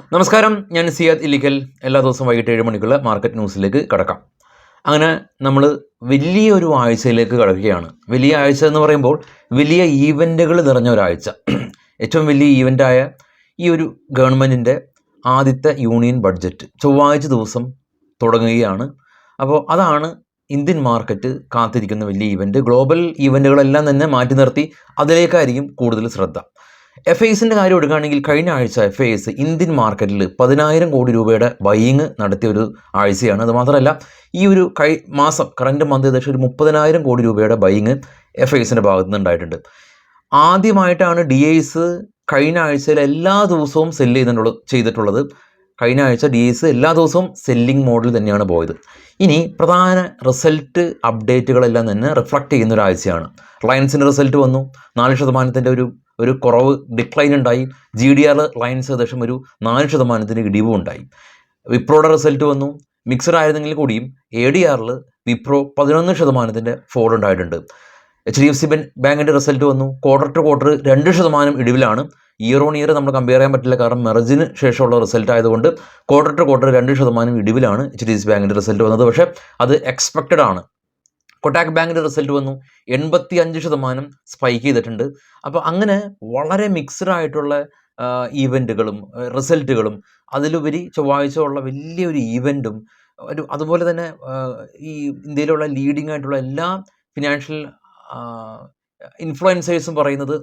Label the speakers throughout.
Speaker 1: നമസ്കാരം, ഞാൻ സിയാദ് ഇല്ലിക്കൽ. എല്ലാ ദിവസവും വൈകിട്ട് 7 മണിക്കുള്ള മാർക്കറ്റ് ന്യൂസിലേക്ക് കടക്കാം. അങ്ങനെ നമ്മൾ വലിയൊരു ആഴ്ചയിലേക്ക് കടക്കുകയാണ്. വലിയ ആഴ്ച എന്ന് പറയുമ്പോൾ വലിയ ഈവൻറ്റുകൾ നിറഞ്ഞ ഒരാഴ്ച. ഏറ്റവും വലിയ ഈവൻ്റായ ഈ ഒരു ഗവൺമെൻറ്റിൻ്റെ ആദ്യത്തെ യൂണിയൻ ബഡ്ജറ്റ് ചൊവ്വാഴ്ച ദിവസം തുടങ്ങുകയാണ്. അപ്പോൾ അതാണ് ഇന്ത്യൻ മാർക്കറ്റ് കാത്തിരിക്കുന്ന വലിയ ഈവൻറ്റ്. ഗ്ലോബൽ ഈവൻറ്റുകളെല്ലാം തന്നെ മാറ്റി നിർത്തി അതിലേക്കായിരിക്കും കൂടുതൽ ശ്രദ്ധ. FISൻ്റെ കാര്യം എടുക്കുകയാണെങ്കിൽ കഴിഞ്ഞ ആഴ്ച FIS ഇന്ത്യൻ മാർക്കറ്റിൽ 10,000 കോടി രൂപയുടെ ബൈയിങ് നടത്തിയ ഒരു ആഴ്ചയാണ്. അതുമാത്രമല്ല ഈ ഒരു മാസം കറൻറ്റ് മന്ത് ഏകദേശം ഒരു 30,000 കോടി രൂപയുടെ ബൈയിങ് FISൻ്റെ ഭാഗത്തു നിന്ന് ഉണ്ടായിട്ടുണ്ട്. ആദ്യമായിട്ടാണ് DIs കഴിഞ്ഞ ആഴ്ചയിൽ എല്ലാ ദിവസവും സെല്ല് ചെയ്തിട്ടുള്ളത്. കഴിഞ്ഞ ആഴ്ച DIs എല്ലാ ദിവസവും സെല്ലിംഗ് മോഡിൽ തന്നെയാണ് പോയത്. ഇനി പ്രധാന റിസൾട്ട് അപ്ഡേറ്റുകളെല്ലാം തന്നെ റിഫ്ലക്റ്റ് ചെയ്യുന്ന ഒരാഴ്ചയാണ്. റിലയൻസിൻ്റെ റിസൾട്ട് വന്നു. 4% ഒരു കുറവ് ഡിക്ലൈൻ ഉണ്ടായി. GDR റിലയൻസ് ഏകദേശം ഒരു 4% ഇടിവും ഉണ്ടായി. വിപ്രോയുടെ റിസൾട്ട് വന്നു. മിക്സഡ് ആയിരുന്നെങ്കിൽ കൂടിയും ADRൽ വിപ്രോ 11% ഫോൾ ഉണ്ടായിട്ടുണ്ട്. HDFC ബാങ്കിൻ്റെ റിസൾട്ട് വന്നു. ക്വാർട്ടർ ടു ക്വാർട്ടർ 2% ഇടിവിലാണ്. ഇയർ ഓൺ ഇയർ നമ്മൾ കമ്പയർ ചെയ്യാൻ പറ്റില്ല, കാരണം മെർജിന് ശേഷമുള്ള റിസൾട്ട് ആയതുകൊണ്ട് ക്വാർട്ടർ ടു ക്വാർട്ടർ 2% ഇടിവിലാണ് HDFC ബാങ്കിൻ്റെ റിസൾട്ട് വന്നത്. പക്ഷേ അത് എക്സ്പെക്റ്റഡ് ആണ്. കൊട്ടാക് ബാങ്കിൻ്റെ റിസൾട്ട് വന്നു. 85% സ്പൈക്ക് ചെയ്തിട്ടുണ്ട്. അപ്പോൾ അങ്ങനെ വളരെ മിക്സ്ഡ് ആയിട്ടുള്ള ഈവൻറ്റുകളും റിസൾട്ടുകളും അതിലുപരി ചൊവ്വാഴ്ച ഉള്ള വലിയൊരു ഈവൻറ്റും അതുപോലെ തന്നെ ഈ ഇന്ത്യയിലുള്ള ലീഡിംഗ് ആയിട്ടുള്ള എല്ലാ ഫിനാൻഷ്യൽ ഇൻഫ്ലുവൻസേഴ്സും പറയുന്നത്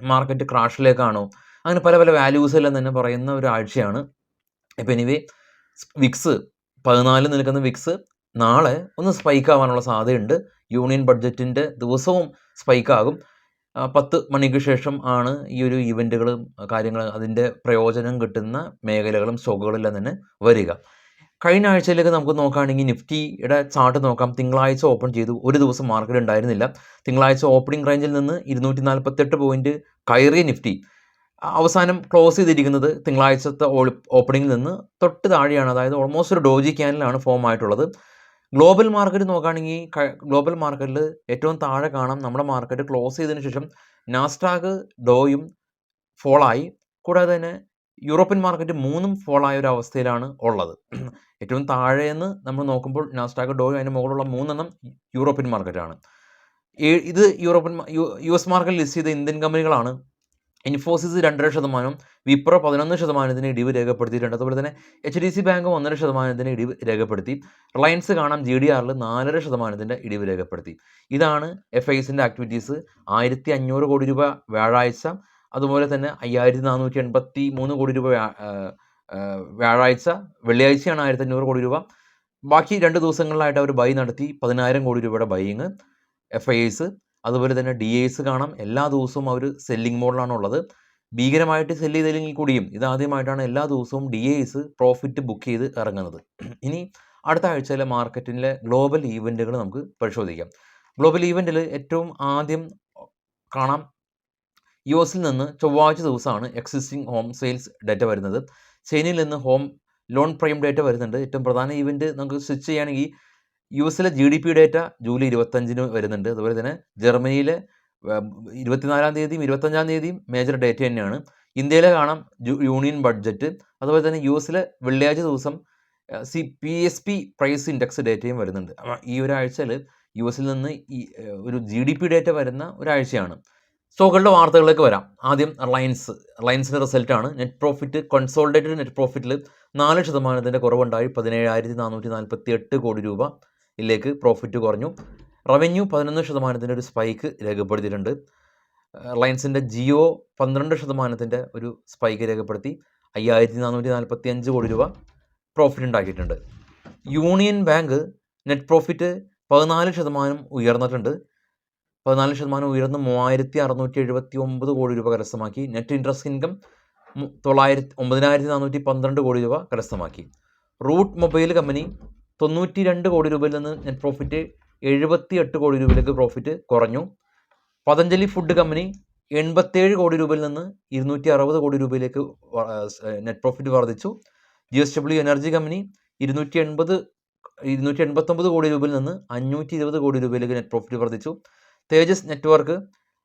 Speaker 1: മാർക്കറ്റ് ക്രാഷിലേക്കാണോ, അങ്ങനെ പല പല വാല്യൂസ് എല്ലാം തന്നെ പറയുന്ന ഒരു ആഴ്ചയാണ്. ഇപ്പോൾ എനിവേ വിക്സ് 14 നിൽക്കുന്ന വിക്സ് നാളെ ഒന്ന് സ്പൈക്ക് ആവാനുള്ള സാധ്യതയുണ്ട്. യൂണിയൻ ബഡ്ജറ്റിൻ്റെ ദിവസവും സ്പൈക്കാകും. 10 മണിക്ക് ശേഷം ആണ് ഈ ഒരു ഈവൻറ്റുകളും കാര്യങ്ങൾ അതിൻ്റെ പ്രയോജനം കിട്ടുന്ന മേഖലകളും സ്റ്റോക്കുകളെല്ലാം തന്നെ വരിക. കഴിഞ്ഞ ആഴ്ചയിലേക്ക് നമുക്ക് നോക്കുകയാണെങ്കിൽ നിഫ്റ്റിയുടെ ചാർട്ട് നോക്കാം. തിങ്കളാഴ്ച ഓപ്പൺ ചെയ്തു. ഒരു ദിവസം മാർക്കറ്റ് ഉണ്ടായിരുന്നില്ല. തിങ്കളാഴ്ച ഓപ്പണിംഗ് റേഞ്ചിൽ നിന്ന് 248 പോയിൻറ്റ് കയറിയ നിഫ്റ്റി അവസാനം ക്ലോസ് ചെയ്തിരിക്കുന്നത് തിങ്കളാഴ്ചത്തെ ഓപ്പണിങ്ങിൽ നിന്ന് തൊട്ട് താഴെയാണ്. അതായത് ഓൾമോസ്റ്റ് ഒരു ഡോജി ക്യാനിലാണ് ഫോം ആയിട്ടുള്ളത്. ഗ്ലോബൽ മാർക്കറ്റ് നോക്കുകയാണെങ്കിൽ ഗ്ലോബൽ മാർക്കറ്റിൽ ഏറ്റവും താഴെ കാണാം നമ്മുടെ മാർക്കറ്റ് ക്ലോസ് ചെയ്തതിന് ശേഷം നാസ്ഡാക്ക് ഡോയും ഫോളായി. കൂടാതെ തന്നെ യൂറോപ്യൻ മാർക്കറ്റ് 3 ഫോളായ ഒരു അവസ്ഥയിലാണ് ഉള്ളത്. ഏറ്റവും താഴെയെന്ന് നമ്മൾ നോക്കുമ്പോൾ നാസ്ഡാക്ക് ഡോയും അതിന് മുകളിലുള്ള 3 യൂറോപ്യൻ മാർക്കറ്റാണ്. ഇത് US മാർക്കറ്റിൽ ലിസ്റ്റ് ചെയ്ത ഇന്ത്യൻ കമ്പനികളാണ്. ഇൻഫോസിസ് 2.5%, വിപ്രോ 11% ഇടിവ് രേഖപ്പെടുത്തിയിട്ടുണ്ട്. അതുപോലെ തന്നെ HDFC ബാങ്ക് 1.5% ഇടിവ് രേഖപ്പെടുത്തി. റിലയൻസ് കാണാം GDRൽ 4.5% ഇടിവ് രേഖപ്പെടുത്തി. ഇതാണ് FISൻ്റെ ആക്ടിവിറ്റീസ്. 1,500 കോടി രൂപ വ്യാഴാഴ്ച, അതുപോലെ തന്നെ 5,483 കോടി രൂപ വ്യാഴാഴ്ച. വെള്ളിയാഴ്ചയാണ് 1,500 കോടി രൂപ. ബാക്കി 2 ദിവസങ്ങളിലായിട്ട് അവർ ബൈ നടത്തി 10,000 കോടി രൂപയുടെ ബൈയിങ് FIS. അതുപോലെ തന്നെ DIs കാണാം എല്ലാ ദിവസവും അവർ സെല്ലിംഗ് മോഡിലാണ് ഉള്ളത്. ഭീകരമായിട്ട് സെല്ല് ചെയ്തില്ലെങ്കിൽ കൂടിയും ഇതാദ്യമായിട്ടാണ് എല്ലാ ദിവസവും DIs പ്രോഫിറ്റ് ബുക്ക് ചെയ്ത് ഇറങ്ങുന്നത്. ഇനി അടുത്ത ആഴ്ചയിലെ മാർക്കറ്റിലെ ഗ്ലോബൽ ഈവൻറ്റുകൾ നമുക്ക് പരിശോധിക്കാം. ഗ്ലോബൽ ഈവൻറ്റിൽ ഏറ്റവും ആദ്യം കാണാം US നിന്ന് ചൊവ്വാഴ്ച ദിവസമാണ് എക്സിസ്റ്റിംഗ് ഹോം സെയിൽസ് ഡേറ്റ വരുന്നത്. ചൈനയിൽ നിന്ന് ഹോം ലോൺ പ്രൈം ഡേറ്റ വരുന്നുണ്ട്. ഏറ്റവും പ്രധാന ഈവൻറ്റ് നമുക്ക് സ്വിച്ച് ചെയ്യുകയാണെങ്കിൽ US GDP ഡേറ്റ ജൂലൈ 25 വരുന്നുണ്ട്. അതുപോലെ തന്നെ ജർമ്മനിയിലെ 24-ാം തീയതിയും 25-ാം തീയതിയും മേജർ ഡേറ്റ തന്നെയാണ്. ഇന്ത്യയിലെ കാണാം യൂണിയൻ ബഡ്ജറ്റ്. അതുപോലെ തന്നെ US വെള്ളിയാഴ്ച ദിവസം PSP പ്രൈസ് ഇൻഡെക്സ് ഡേറ്റയും വരുന്നുണ്ട്. ഈ ഒരാഴ്ചയിൽ US നിന്ന് ഒരു GDP ഡേറ്റ വരുന്ന ഒരാഴ്ചയാണ്. സ്റ്റോക്കുകളുടെ വാർത്തകളിലേക്ക് വരാം. ആദ്യം റിലയൻസിൻ്റെ റിസൾട്ടാണ്. നെറ്റ് പ്രോഫിറ്റ് കൺസോളിഡേറ്റഡ് നെറ്റ് പ്രോഫിറ്റിൽ 4% കുറവുണ്ടായി. 17,448 കോടി രൂപയിലേക്ക് പ്രോഫിറ്റ് കുറഞ്ഞു. റവന്യൂ 11% ഒരു സ്പൈക്ക് രേഖപ്പെടുത്തിയിട്ടുണ്ട്. റിലയൻസിൻ്റെ ജിയോ 12% ഒരു സ്പൈക്ക് രേഖപ്പെടുത്തി 5,445 കോടി രൂപ പ്രോഫിറ്റ് ഉണ്ടാക്കിയിട്ടുണ്ട്. യൂണിയൻ ബാങ്ക് നെറ്റ് പ്രോഫിറ്റ് 14% ഉയർന്നിട്ടുണ്ട്. 14% ഉയർന്ന് 3,679 കോടി രൂപ കരസ്ഥമാക്കി. നെറ്റ് ഇൻട്രസ്റ്റ് ഇൻകം 9,412 കോടി രൂപ കരസ്ഥമാക്കി. റൂട്ട് മൊബൈൽ കമ്പനി 92 കോടി രൂപയിൽ നിന്ന് നെറ്റ് പ്രോഫിറ്റ് 78 കോടി രൂപയിലേക്ക് പ്രോഫിറ്റ് കുറഞ്ഞു. പതഞ്ജലി ഫുഡ് കമ്പനി 87 കോടി രൂപയിൽ നിന്ന് 260 കോടി രൂപയിലേക്ക് നെറ്റ് പ്രോഫിറ്റ് വർദ്ധിച്ചു. GSW എനർജി കമ്പനി 289 കോടി രൂപയിൽ നിന്ന് 520 കോടി രൂപയിലേക്ക് നെറ്റ് പ്രോഫിറ്റ് വർദ്ധിച്ചു. തേജസ് നെറ്റ്വർക്ക്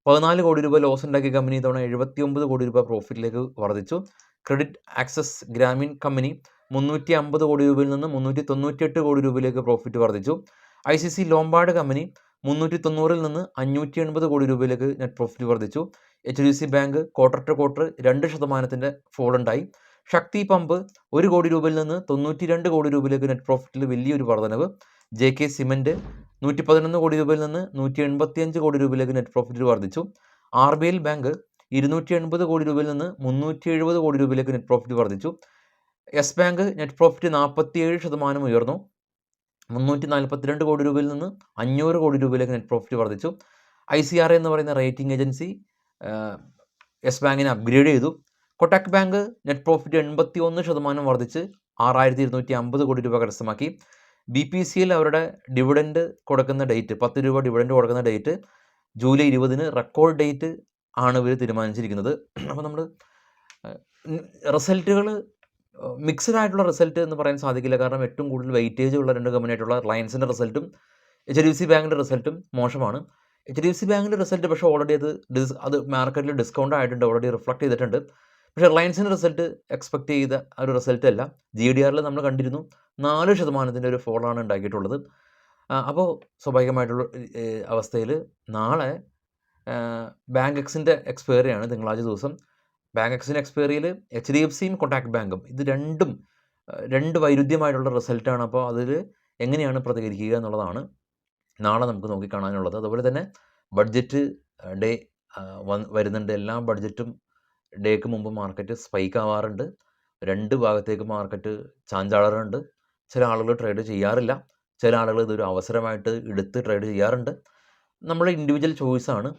Speaker 1: 14 കോടി രൂപ ലോസ് ഉണ്ടാക്കിയ കമ്പനി ഇത്തവണ 79 കോടി രൂപ പ്രോഫിറ്റിലേക്ക് വർദ്ധിച്ചു. ക്രെഡിറ്റ് ആക്സസ് ഗ്രാമീൺ കമ്പനി 350 കോടി രൂപയിൽ നിന്ന് 398 കോടി രൂപയിലേക്ക് പ്രോഫിറ്റ് വർദ്ധിച്ചു. ICC ലോംബാർഡ് കമ്പനി 390 നിന്ന് 580 കോടി രൂപയിലേക്ക് നെറ്റ് പ്രോഫിറ്റ് വർദ്ധിച്ചു. HDFC bank quarter to quarter 2% fall ഉണ്ടായി. ശക്തി പമ്പ് 1 കോടി രൂപയിൽ നിന്ന് 92 കോടി രൂപയിലേക്ക് നെറ്റ് പ്രോഫിറ്റിൽ വലിയൊരു വർധനവ്. JK സിമൻറ്റ് 111 കോടി രൂപയിൽ നിന്ന് 185 കോടി രൂപയിലേക്ക് നെറ്റ് പ്രോഫിറ്റ് വർദ്ധിച്ചു. RBL ബാങ്ക് 280 കോടി രൂപയിൽ നിന്ന് 370 കോടി രൂപയിലേക്ക് നെറ്റ് പ്രോഫിറ്റ് വർദ്ധിച്ചു. യെസ് ബാങ്ക് നെറ്റ് പ്രോഫിറ്റ് 47% ഉയർന്നു. 342 കോടി രൂപയിൽ നിന്ന് 500 കോടി രൂപയിലേക്ക് നെറ്റ് പ്രോഫിറ്റ് വർദ്ധിച്ചു. ICRA എന്ന് പറയുന്ന റേറ്റിംഗ് ഏജൻസി യെസ് ബാങ്കിനെ അപ്ഗ്രേഡ് ചെയ്തു. കൊട്ടക് ബാങ്ക് നെറ്റ് പ്രോഫിറ്റ് 81% വർദ്ധിച്ച് 6250 കോടി രൂപ കരസ്ഥമാക്കി. BPCL അവരുടെ ഡിവിഡൻഡ് കൊടുക്കുന്ന ഡേറ്റ് 10 രൂപ ഡിവിഡൻഡ് കൊടുക്കുന്ന ഡേറ്റ് ജൂലൈ 20 റെക്കോർഡ് ഡേറ്റ് ആണ് ഇവർ തീരുമാനിച്ചിരിക്കുന്നത്. അപ്പോൾ നമ്മൾ റിസൾട്ടുകൾ മിക്സഡ് ആയിട്ടുള്ള റിസൾട്ട് എന്ന് പറയാൻ സാധിക്കില്ല. കാരണം ഏറ്റവും കൂടുതൽ വെയിറ്റേജ് ഉള്ള 2 കമ്പനിയായിട്ടുള്ള റിലയൻസിൻ്റെ റിസൾട്ടും HDFC ബാങ്കിൻ്റെ റിസൾട്ടും മോശമാണ്. HDFC ബാങ്കിൻ്റെ റിസൾട്ട് പക്ഷേ ഓൾറെഡി അത് മാർക്കറ്റിൽ ഡിസ്കൗണ്ട് ആയിട്ടുണ്ട്, ഓൾറെഡി റിഫ്ലക്ട് ചെയ്തിട്ടുണ്ട്. പക്ഷേ റിലയൻസിൻ്റെ റിസൾട്ട് എക്സ്പെക്ട് ചെയ്ത ഒരു റിസൾട്ട് അല്ല. GDRൽ നമ്മൾ കണ്ടിരുന്നു 4% ഒരു ഫോളാണ് ഉണ്ടാക്കിയിട്ടുള്ളത്. അപ്പോൾ സ്വാഭാവികമായിട്ടുള്ള അവസ്ഥയിൽ നാളെ ബാങ്ക് എക്സിൻ്റെ എക്സ്പയറിയാണ് തിങ്കളാഴ്ച ദിവസം. ബാങ്ക് എക്സിൻ്റെ എക്സ്പയറിയിൽ HDFCയും കൊട്ടാക് ബാങ്കും ഇത് രണ്ടും 2 വൈരുദ്ധ്യമായിട്ടുള്ള റിസൾട്ടാണ്. അപ്പോൾ അതിൽ എങ്ങനെയാണ് പ്രതികരിക്കുക എന്നുള്ളതാണ് നാളെ നമുക്ക് നോക്കിക്കാണാനുള്ളത്. അതുപോലെ തന്നെ ബഡ്ജറ്റ് ഡേ വരുന്നുണ്ട്. എല്ലാ ബഡ്ജറ്റും ഡേക്ക് മുമ്പ് മാർക്കറ്റ് സ്പൈക്ക് ആവാറുണ്ട്. 2 ഭാഗത്തേക്ക് മാർക്കറ്റ് ചാഞ്ചാടാറുണ്ട്. ചില ആളുകൾ ട്രേഡ് ചെയ്യാറില്ല, ചില ആളുകൾ ഇതൊരു അവസരമായിട്ട് എടുത്ത് ട്രേഡ് ചെയ്യാറുണ്ട്. നമ്മുടെ ഇൻഡിവിജ്വൽ ചോയ്സാണ്.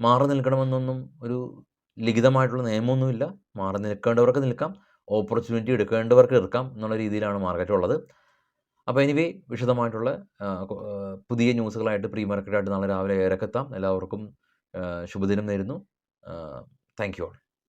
Speaker 1: മാറി നിൽക്കണമെന്നൊന്നും ഒരു ലിഖിതമായിട്ടുള്ള നിയമമൊന്നുമില്ല. മാറി നിൽക്കേണ്ടവർക്ക് നിൽക്കാം, ഓപ്പർച്യൂണിറ്റി എടുക്കേണ്ടവർക്ക് എടുക്കാം എന്നുള്ള രീതിയിലാണ് മാർക്കറ്റ് ഉള്ളത്. അപ്പോൾ എനിവേ വിശദമായിട്ടുള്ള പുതിയ ന്യൂസുകളായിട്ട് പ്രീ മാർക്കറ്റായിട്ട് നാളെ രാവിലെ 7:00 എത്താം. എല്ലാവർക്കും ശുഭദിനം നേരുന്നു. Thank you all.